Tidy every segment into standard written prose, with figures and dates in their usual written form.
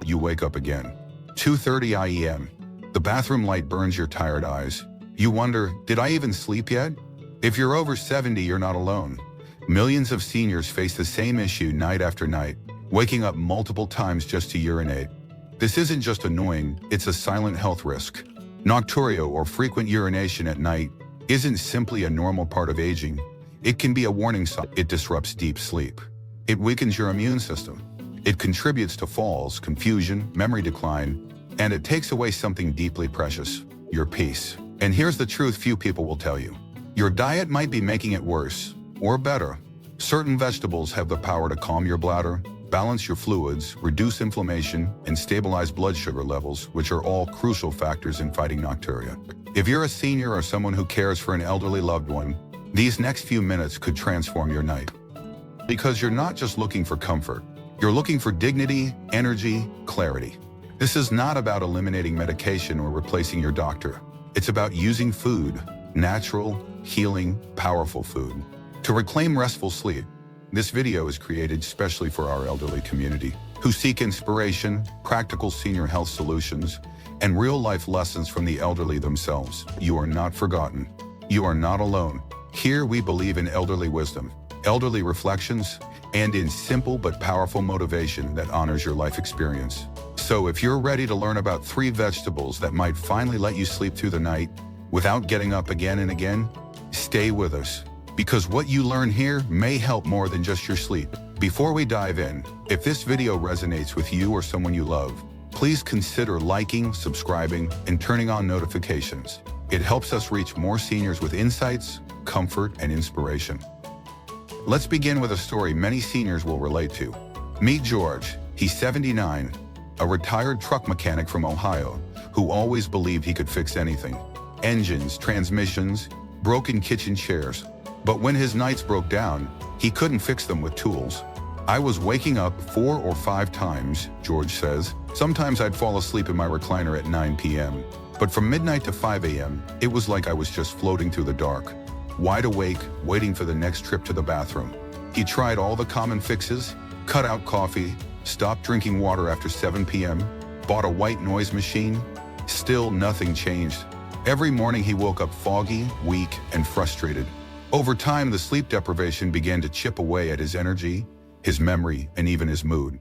You wake up again. 2:30 a.m. The bathroom light burns your tired eyes. You wonder, did I even sleep yet? If you're over 70, you're not alone. Millions of seniors face the same issue night after night, waking up multiple times just to urinate. This isn't just annoying, it's a silent health risk. Nocturia, or frequent urination at night, isn't simply a normal part of aging. It can be a warning sign. It disrupts deep sleep. It weakens your immune system. It contributes to falls, confusion, memory decline, and it takes away something deeply precious, your peace. And here's the truth few people will tell you. Your diet might be making it worse, or better. Certain vegetables have the power to calm your bladder, balance your fluids, reduce inflammation, and stabilize blood sugar levels, which are all crucial factors in fighting nocturia. If you're a senior or someone who cares for an elderly loved one, these next few minutes could transform your night. Because you're not just looking for comfort, you're looking for dignity, energy, clarity. This is not about eliminating medication or replacing your doctor. It's about using food, natural, healing, powerful food, to reclaim restful sleep. This video is created specially for our elderly community, who seek inspiration, practical senior health solutions, and real-life lessons from the elderly themselves. You are not forgotten. You are not alone. Here we believe in elderly wisdom, elderly reflections, and in simple but powerful motivation that honors your life experience. So if you're ready to learn about 3 vegetables that might finally let you sleep through the night without getting up again and again, stay with us, because what you learn here may help more than just your sleep. Before we dive in, if this video resonates with you or someone you love, please consider liking, subscribing, and turning on notifications. It helps us reach more seniors with insights, comfort, and inspiration. Let's begin with a story many seniors will relate to. Meet George. He's 79, a retired truck mechanic from Ohio, who always believed he could fix anything. Engines, transmissions, broken kitchen chairs. But when his nights broke down, he couldn't fix them with tools. I was waking up 4 or 5 times, George says. Sometimes I'd fall asleep in my recliner at 9 p.m. But from midnight to 5 a.m., it was like I was just floating through the dark, wide awake, waiting for the next trip to the bathroom. He tried all the common fixes, cut out coffee, stopped drinking water after 7 p.m., bought a white noise machine. Still nothing changed. Every morning he woke up foggy, weak, and frustrated. Over time, the sleep deprivation began to chip away at his energy, his memory, and even his mood.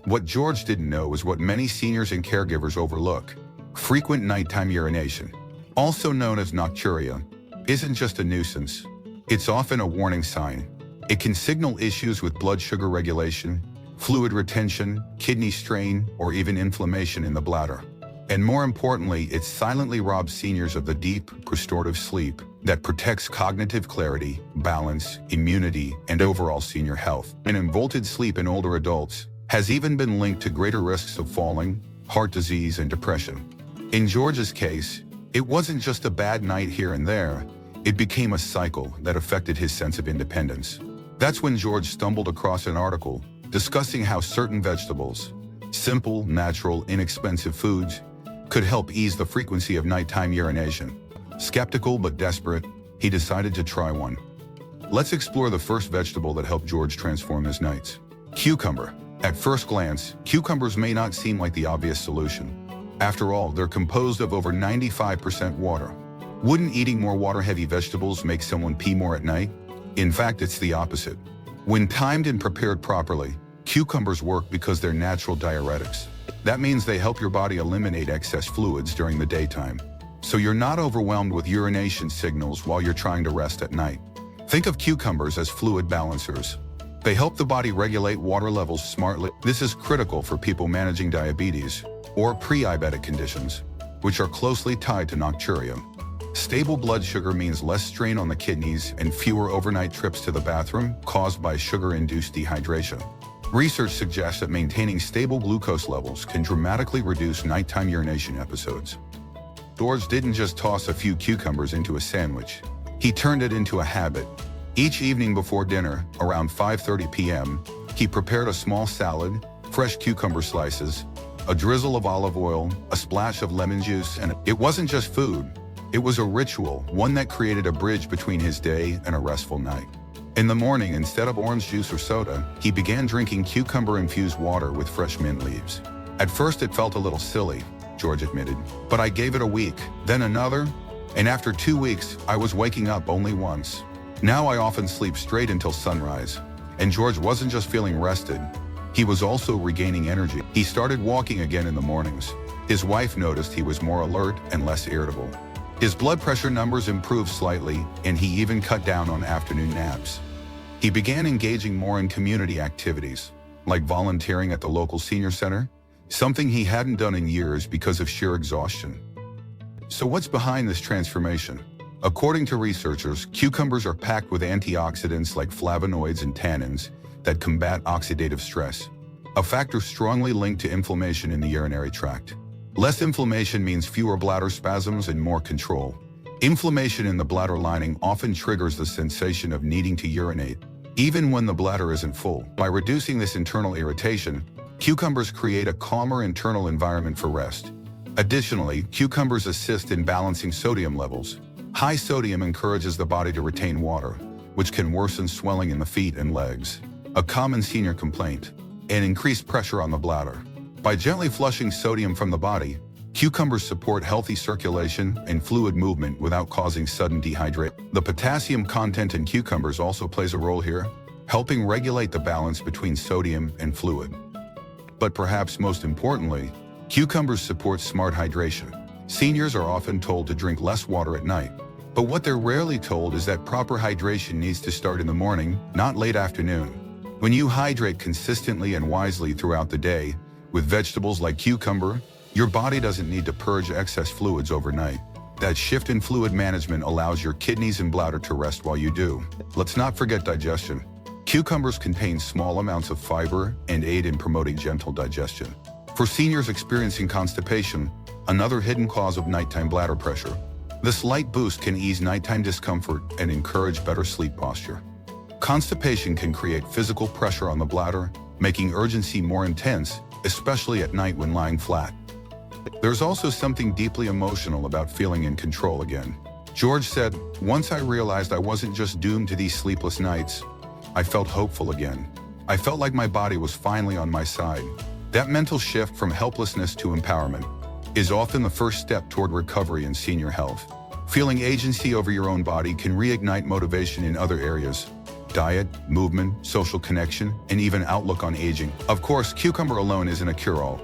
What George didn't know is what many seniors and caregivers overlook. Frequent nighttime urination, also known as nocturia, isn't just a nuisance. It's often a warning sign. It can signal issues with blood sugar regulation, fluid retention, kidney strain, or even inflammation in the bladder. And more importantly, it silently robs seniors of the deep, restorative sleep that protects cognitive clarity, balance, immunity, and overall senior health. And involuted sleep in older adults has even been linked to greater risks of falling, heart disease, and depression. In George's case, it wasn't just a bad night here and there. It became a cycle that affected his sense of independence. That's when George stumbled across an article discussing how certain vegetables, simple, natural, inexpensive foods, could help ease the frequency of nighttime urination. Skeptical but desperate, he decided to try one. Let's explore the first vegetable that helped George transform his nights. Cucumber. At first glance, cucumbers may not seem like the obvious solution. After all, they're composed of over 95% water. Wouldn't eating more water-heavy vegetables make someone pee more at night? In fact, it's the opposite. When timed and prepared properly, cucumbers work because they're natural diuretics. That means they help your body eliminate excess fluids during the daytime, so you're not overwhelmed with urination signals while you're trying to rest at night. Think of cucumbers as fluid balancers. They help the body regulate water levels smartly. This is critical for people managing diabetes or pre-diabetic conditions, which are closely tied to nocturia. Stable blood sugar means less strain on the kidneys and fewer overnight trips to the bathroom caused by sugar-induced dehydration. Research suggests that maintaining stable glucose levels can dramatically reduce nighttime urination episodes. George didn't just toss a few cucumbers into a sandwich. He turned it into a habit. Each evening before dinner, around 5:30 p.m., he prepared a small salad, fresh cucumber slices, a drizzle of olive oil, a splash of lemon juice, and it wasn't just food. It was a ritual, one that created a bridge between his day and a restful night. In the morning, instead of orange juice or soda, he began drinking cucumber-infused water with fresh mint leaves. At first it felt a little silly, George admitted, but I gave it a week, then another, and after 2 weeks, I was waking up only once. Now I often sleep straight until sunrise. And George wasn't just feeling rested, he was also regaining energy. He started walking again in the mornings. His wife noticed he was more alert and less irritable. His blood pressure numbers improved slightly, and he even cut down on afternoon naps. He began engaging more in community activities, like volunteering at the local senior center, something he hadn't done in years because of sheer exhaustion. So what's behind this transformation? According to researchers, cucumbers are packed with antioxidants like flavonoids and tannins that combat oxidative stress, a factor strongly linked to inflammation in the urinary tract. Less inflammation means fewer bladder spasms and more control. Inflammation in the bladder lining often triggers the sensation of needing to urinate, even when the bladder isn't full. By reducing this internal irritation, cucumbers create a calmer internal environment for rest. Additionally, cucumbers assist in balancing sodium levels. High sodium encourages the body to retain water, which can worsen swelling in the feet and legs, a common senior complaint, and increase pressure on the bladder. By gently flushing sodium from the body, cucumbers support healthy circulation and fluid movement without causing sudden dehydration. The potassium content in cucumbers also plays a role here, helping regulate the balance between sodium and fluid. But perhaps most importantly, cucumbers support smart hydration. Seniors are often told to drink less water at night, but what they're rarely told is that proper hydration needs to start in the morning, not late afternoon. When you hydrate consistently and wisely throughout the day, with vegetables like cucumber, your body doesn't need to purge excess fluids overnight. That shift in fluid management allows your kidneys and bladder to rest while you do. Let's not forget digestion. Cucumbers contain small amounts of fiber and aid in promoting gentle digestion. For seniors experiencing constipation, another hidden cause of nighttime bladder pressure, this slight boost can ease nighttime discomfort and encourage better sleep posture. Constipation can create physical pressure on the bladder, making urgency more intense, especially at night when lying flat. There's also something deeply emotional about feeling in control again. George said, "Once I realized I wasn't just doomed to these sleepless nights, I felt hopeful again. I felt like my body was finally on my side." That mental shift from helplessness to empowerment is often the first step toward recovery in senior health. Feeling agency over your own body can reignite motivation in other areas: diet, movement, social connection, and even outlook on aging. Of course, cucumber alone isn't a cure-all.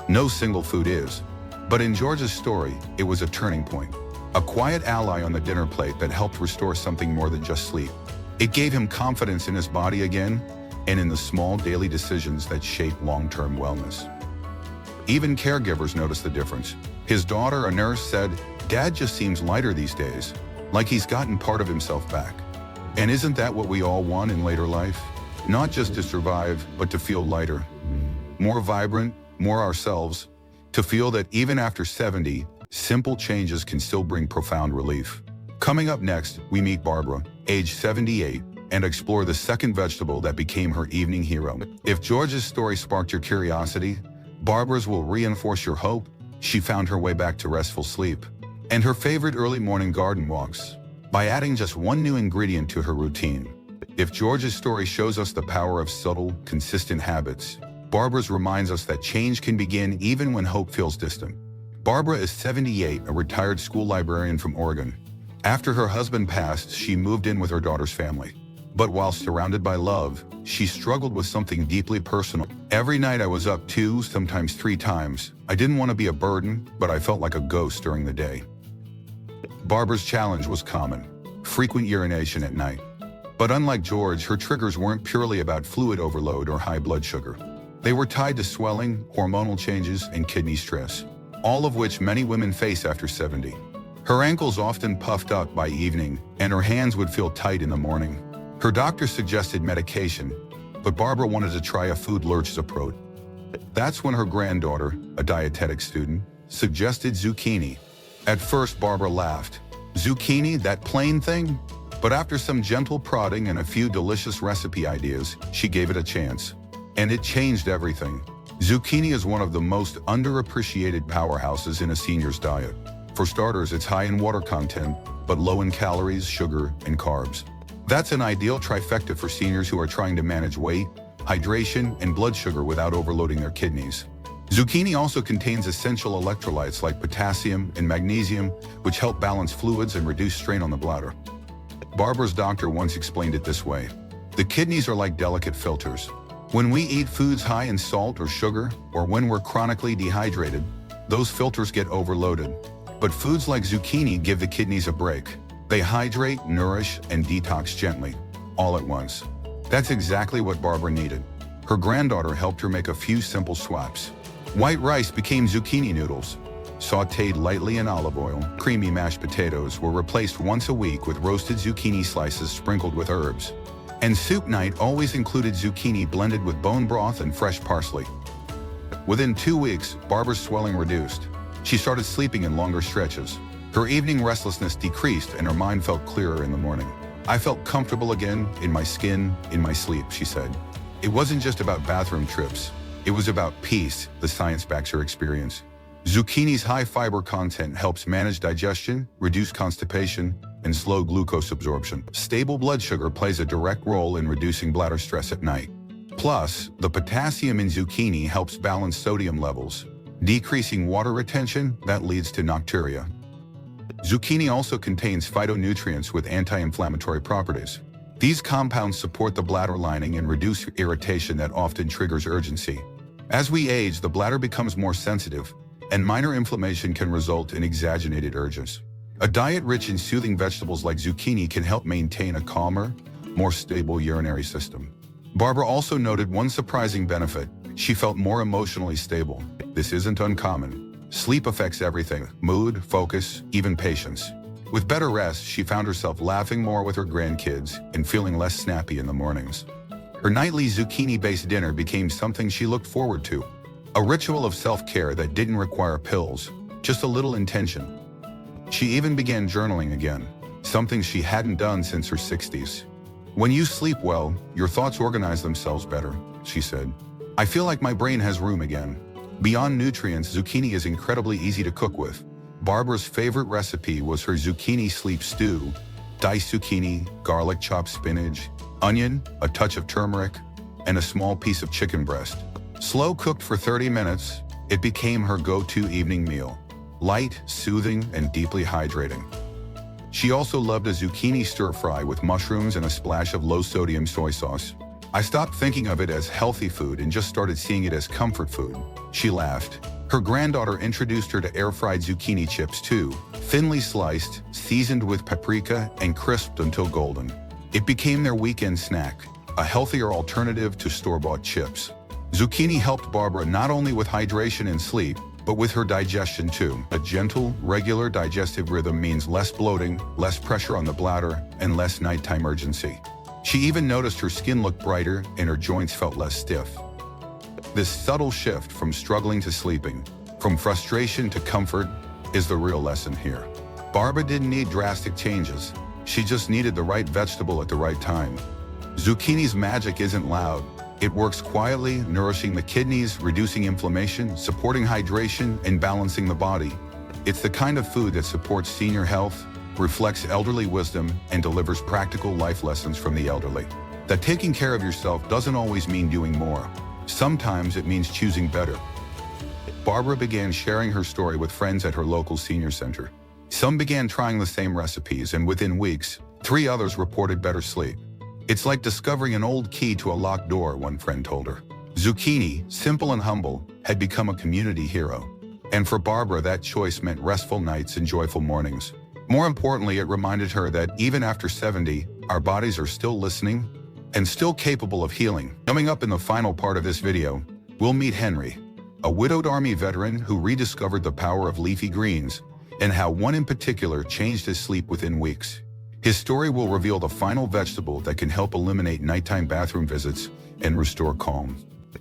No single food is. But in George's story, it was a turning point. A quiet ally on the dinner plate that helped restore something more than just sleep. It gave him confidence in his body again, and in the small daily decisions that shape long-term wellness. Even caregivers noticed the difference. His daughter, a nurse, said, "Dad just seems lighter these days, like he's gotten part of himself back." And isn't that what we all want in later life? Not just to survive, but to feel lighter, more vibrant, more ourselves, to feel that even after 70, simple changes can still bring profound relief. Coming up next, we meet Barbara, age 78, and explore the second vegetable that became her evening hero. If George's story sparked your curiosity, Barbara's will reinforce your hope. She found her way back to restful sleep and her favorite early morning garden walks by adding just one new ingredient to her routine. If George's story shows us the power of subtle, consistent habits, Barbara's reminds us that change can begin even when hope feels distant. Barbara is 78, a retired school librarian from Oregon. After her husband passed, she moved in with her daughter's family. But while surrounded by love, she struggled with something deeply personal. "Every night I was up 2, sometimes 3 times. I didn't want to be a burden, but I felt like a ghost during the day." Barbara's challenge was common: frequent urination at night. But unlike George, her triggers weren't purely about fluid overload or high blood sugar. They were tied to swelling, hormonal changes, and kidney stress, all of which many women face after 70. Her ankles often puffed up by evening, and her hands would feel tight in the morning. Her doctor suggested medication, but Barbara wanted to try a food alerts approach. That's when her granddaughter, a dietetic student, suggested zucchini. At first, Barbara laughed. "Zucchini, that plain thing?" But after some gentle prodding and a few delicious recipe ideas, she gave it a chance. And it changed everything. Zucchini is one of the most underappreciated powerhouses in a senior's diet. For starters, it's high in water content, but low in calories, sugar, and carbs. That's an ideal trifecta for seniors who are trying to manage weight, hydration, and blood sugar without overloading their kidneys. Zucchini also contains essential electrolytes like potassium and magnesium, which help balance fluids and reduce strain on the bladder. Barbara's doctor once explained it this way: the kidneys are like delicate filters. When we eat foods high in salt or sugar, or when we're chronically dehydrated, those filters get overloaded. But foods like zucchini give the kidneys a break. They hydrate, nourish, and detox gently, all at once. That's exactly what Barbara needed. Her granddaughter helped her make a few simple swaps. White rice became zucchini noodles. Sautéed lightly in olive oil, creamy mashed potatoes were replaced once a week with roasted zucchini slices sprinkled with herbs. And soup night always included zucchini blended with bone broth and fresh parsley. Within 2 weeks, Barbara's swelling reduced. She started sleeping in longer stretches. Her evening restlessness decreased and her mind felt clearer in the morning. I felt comfortable again, in my skin, in my sleep, she said. It wasn't just about bathroom trips. It was about peace, the science backs her experience. Zucchini's high fiber content helps manage digestion, reduce constipation, and slow glucose absorption. Stable blood sugar plays a direct role in reducing bladder stress at night. Plus, the potassium in zucchini helps balance sodium levels, decreasing water retention that leads to nocturia. Zucchini also contains phytonutrients with anti-inflammatory properties. These compounds support the bladder lining and reduce irritation that often triggers urgency. As we age, the bladder becomes more sensitive, and minor inflammation can result in exaggerated urges. A diet rich in soothing vegetables like zucchini can help maintain a calmer, more stable urinary system. Barbara also noted one surprising benefit: she felt more emotionally stable. This isn't uncommon. Sleep affects everything: mood, focus, even patience. With better rest, she found herself laughing more with her grandkids and feeling less snappy in the mornings. Her nightly zucchini-based dinner became something she looked forward to, a ritual of self-care that didn't require pills, just a little intention. She even began journaling again, something she hadn't done since her 60s. When you sleep well, your thoughts organize themselves better, she said. I feel like my brain has room again. Beyond nutrients, zucchini is incredibly easy to cook with. Barbara's favorite recipe was her zucchini sleep stew: diced zucchini, garlic, chopped spinach, onion, a touch of turmeric, and a small piece of chicken breast. Slow cooked for 30 minutes, it became her go-to evening meal. Light, soothing, and deeply hydrating. She also loved a zucchini stir-fry with mushrooms and a splash of low-sodium soy sauce. I stopped thinking of it as healthy food and just started seeing it as comfort food, she laughed. Her granddaughter introduced her to air-fried zucchini chips too, thinly sliced, seasoned with paprika, and crisped until golden. It became their weekend snack, a healthier alternative to store-bought chips. Zucchini helped Barbara not only with hydration and sleep, but with her digestion too. A gentle, regular digestive rhythm means less bloating, less pressure on the bladder, and less nighttime urgency. She even noticed her skin looked brighter and her joints felt less stiff. This subtle shift from struggling to sleeping, from frustration to comfort, is the real lesson here. Barbara didn't need drastic changes. She just needed the right vegetable at the right time. Zucchini's magic isn't loud. It works quietly, nourishing the kidneys, reducing inflammation, supporting hydration, and balancing the body. It's the kind of food that supports senior health, reflects elderly wisdom, and delivers practical life lessons from the elderly. That taking care of yourself doesn't always mean doing more. Sometimes it means choosing better. Barbara began sharing her story with friends at her local senior center. Some began trying the same recipes, and within weeks, 3 others reported better sleep. It's like discovering an old key to a locked door, one friend told her. Zucchini, simple and humble, had become a community hero. And for Barbara, that choice meant restful nights and joyful mornings. More importantly, it reminded her that even after 70, our bodies are still listening and still capable of healing. Coming up in the final part of this video, we'll meet Henry, a widowed Army veteran who rediscovered the power of leafy greens and how one in particular changed his sleep within weeks. His story will reveal the final vegetable that can help eliminate nighttime bathroom visits and restore calm.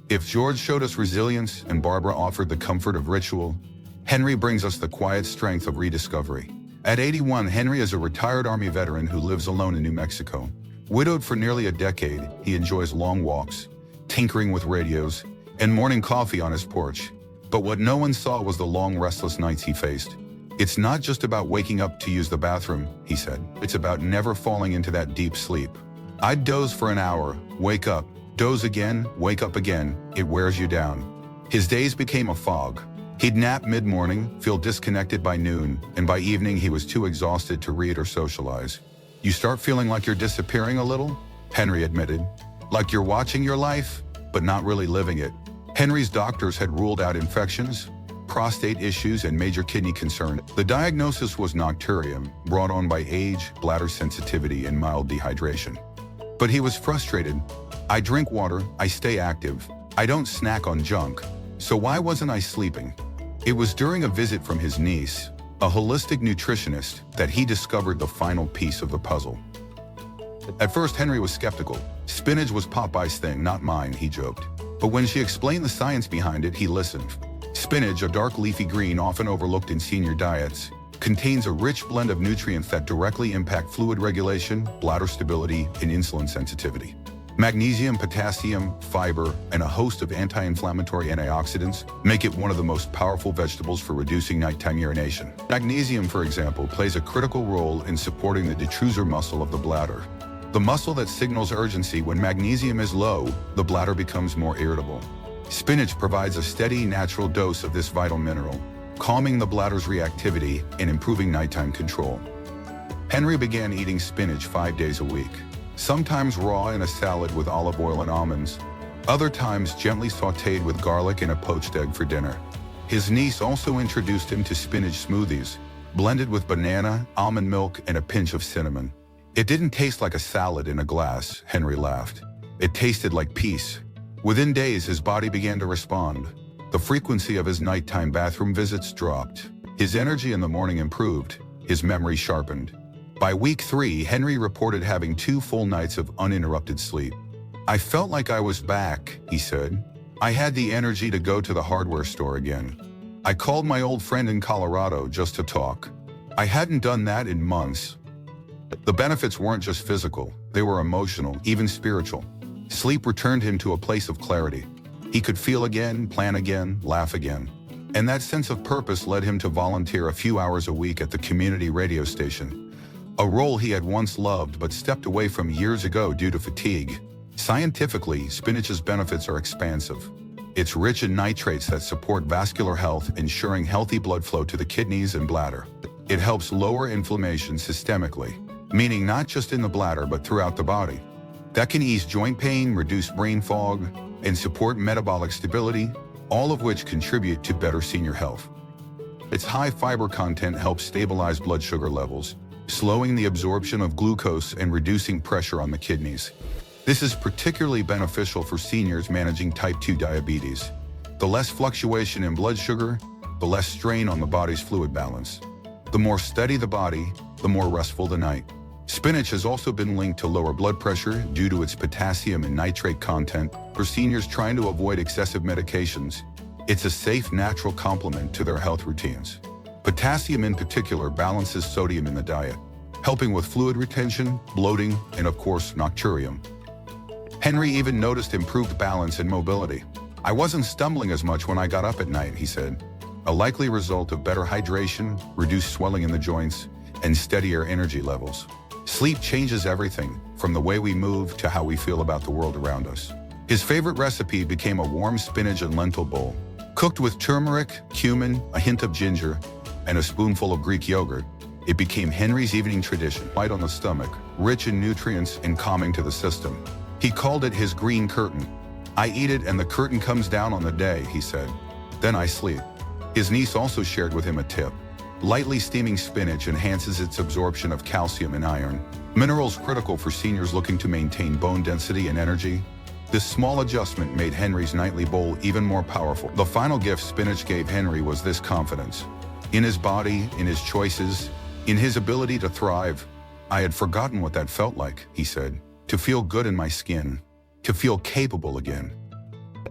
If George showed us resilience and Barbara offered the comfort of ritual, Henry brings us the quiet strength of rediscovery. At 81, Henry is a retired Army veteran who lives alone in New Mexico. Widowed for nearly a decade, he enjoys long walks, tinkering with radios, and morning coffee on his porch. But what no one saw was the long, restless nights he faced. It's not just about waking up to use the bathroom, he said. It's about never falling into that deep sleep. I'd doze for an hour, wake up, doze again, wake up again. It wears you down. His days became a fog. He'd nap mid-morning, feel disconnected by noon, and by evening he was too exhausted to read or socialize. "You start feeling like you're disappearing a little?" Henry admitted. "Like you're watching your life, but not really living it." Henry's doctors had ruled out infections, prostate issues, and major kidney concern. The diagnosis was Nocturia, brought on by age, bladder sensitivity, and mild dehydration. But he was frustrated. "I drink water, I stay active, I don't snack on junk. So why wasn't I sleeping?" It was during a visit from his niece, a holistic nutritionist, that he discovered the final piece of the puzzle. At first, Henry was skeptical. "Spinach was Popeye's thing, not mine," he joked. But when she explained the science behind it, he listened. Spinach, a dark leafy green often overlooked in senior diets, contains a rich blend of nutrients that directly impact fluid regulation, bladder stability, and insulin sensitivity. Magnesium, potassium, fiber, and a host of anti-inflammatory antioxidants make it one of the most powerful vegetables for reducing nighttime urination. Magnesium, for example, plays a critical role in supporting the detrusor muscle of the bladder. The muscle that signals urgency. When magnesium is low, the bladder becomes more irritable. Spinach provides a steady, natural dose of this vital mineral, calming the bladder's reactivity and improving nighttime control. Henry began eating spinach 5 days a week, sometimes raw in a salad with olive oil and almonds, other times gently sautéed with garlic and a poached egg for dinner. His niece also introduced him to spinach smoothies, blended with banana, almond milk, and a pinch of cinnamon. "It didn't taste like a salad in a glass," Henry laughed. "It tasted like peace." Within days, his body began to respond. The frequency of his nighttime bathroom visits dropped. His energy in the morning improved. His memory sharpened. By week 3, Henry reported having 2 full nights of uninterrupted sleep. "I felt like I was back," he said. "I had the energy to go to the hardware store again. I called my old friend in Colorado just to talk. I hadn't done that in months." The benefits weren't just physical, they were emotional, even spiritual. Sleep returned him to a place of clarity. He could feel again, plan again, laugh again. And that sense of purpose led him to volunteer a few hours a week at the community radio station, a role he had once loved but stepped away from years ago due to fatigue. Scientifically, spinach's benefits are expansive. It's rich in nitrates that support vascular health, ensuring healthy blood flow to the kidneys and bladder. It helps lower inflammation systemically, meaning not just in the bladder but throughout the body. That can ease joint pain, reduce brain fog, and support metabolic stability, all of which contribute to better senior health. Its high fiber content helps stabilize blood sugar levels, slowing the absorption of glucose and reducing pressure on the kidneys. This is particularly beneficial for seniors managing type 2 diabetes. The less fluctuation in blood sugar, the less strain on the body's fluid balance. The more steady the body, the more restful the night. Spinach has also been linked to lower blood pressure due to its potassium and nitrate content. For seniors trying to avoid excessive medications, it's a safe, natural complement to their health routines. Potassium in particular balances sodium in the diet, helping with fluid retention, bloating, and of course, nocturia. Henry even noticed improved balance and mobility. "I wasn't stumbling as much when I got up at night," he said, a likely result of better hydration, reduced swelling in the joints, and steadier energy levels. Sleep changes everything, from the way we move to how we feel about the world around us. His favorite recipe became a warm spinach and lentil bowl, cooked with turmeric, cumin, a hint of ginger, and a spoonful of Greek yogurt. It became Henry's evening tradition, light on the stomach, rich in nutrients and calming to the system. He called it his green curtain. "I eat it and the curtain comes down on the day," he said. "Then I sleep." His niece also shared with him a tip. Lightly steaming spinach enhances its absorption of calcium and iron, minerals critical for seniors looking to maintain bone density and energy. This small adjustment made Henry's nightly bowl even more powerful. The final gift spinach gave Henry was this confidence. In his body, in his choices, in his ability to thrive. "I had forgotten what that felt like," he said. "To feel good in my skin. To feel capable again."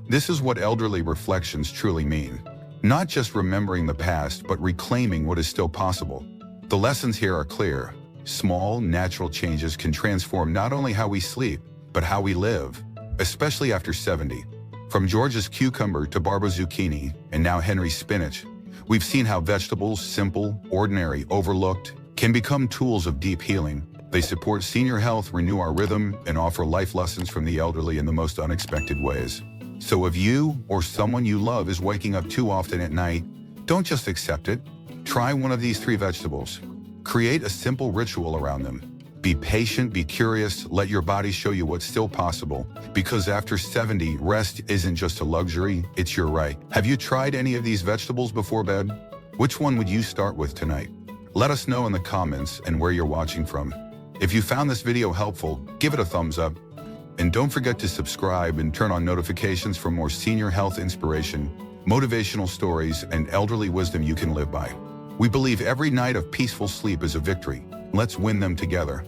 This is what elderly reflections truly mean. Not just remembering the past, but reclaiming what is still possible. The lessons here are clear. Small, natural changes can transform not only how we sleep, but how we live, especially after 70. From George's cucumber to Barbara's zucchini, and now Henry's spinach, we've seen how vegetables, simple, ordinary, overlooked, can become tools of deep healing. They support senior health, renew our rhythm, and offer life lessons from the elderly in the most unexpected ways. So if you or someone you love is waking up too often at night, don't just accept it. Try one of these 3 vegetables. Create a simple ritual around them. Be patient, be curious, let your body show you what's still possible. Because after 70, rest isn't just a luxury, it's your right. Have you tried any of these vegetables before bed? Which one would you start with tonight? Let us know in the comments and where you're watching from. If you found this video helpful, give it a thumbs up. And don't forget to subscribe and turn on notifications for more senior health inspiration, motivational stories, and elderly wisdom you can live by. We believe every night of peaceful sleep is a victory. Let's win them together.